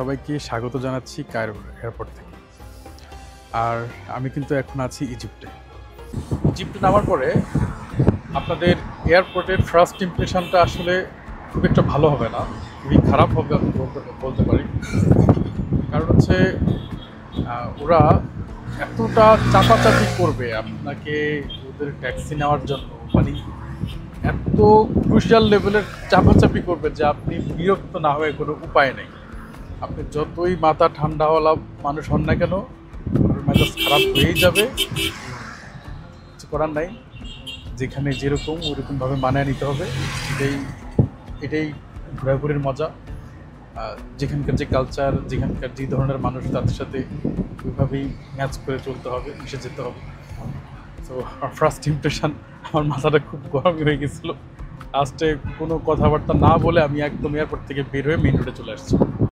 সবাইকে স্বাগত জানাচ্ছি কায়রো এয়ারপোর্ট থেকে। আর আমি কিন্তু এখন আছি ইজিপ্টে। ইজিপ্টে নামার পরে আপনাদের এয়ারপোর্টের ফার্স্ট ইমপ্রেশনটা আসলে খুব একটা ভালো হবে না, খুবই খারাপ হবে আমি বলতে পারি। কারণ হচ্ছে ওরা এতটা চাপাচাপি করবে আপনাকে ওদের ট্যাক্সি নেওয়ার জন্য, মানে এত ক্রুশিয়াল লেভেলের চাপাচাপি করবে যে আপনি বিরক্ত না হয়ে কোনো উপায় নেই। আপনি যতই মাথা ঠান্ডাওয়ালা মানুষ হন না কেন, আপনার মেজাজ খারাপ হয়েই যাবে। কিছু করার নাই, যেখানে যেরকম ওরকমভাবে মানিয়ে নিতে হবে। এটাই এটাই ঘোরাঘুরির মজা। যেখানকার যে কালচার, যেখানকার যে ধরনের মানুষ, তাদের সাথে ওইভাবেই ম্যাচ করে চলতে হবে, মিশে যেতে হবে। তো ফার্স্ট ইমপ্রেশন, আমার মাথাটা খুব গরমই হয়ে গেছিলো। লাস্টে কোনো কথাবার্তা না বলে আমি একদম এয়ারপোর্ট থেকে বের হয়ে মেইন রোডে চলে আসছি।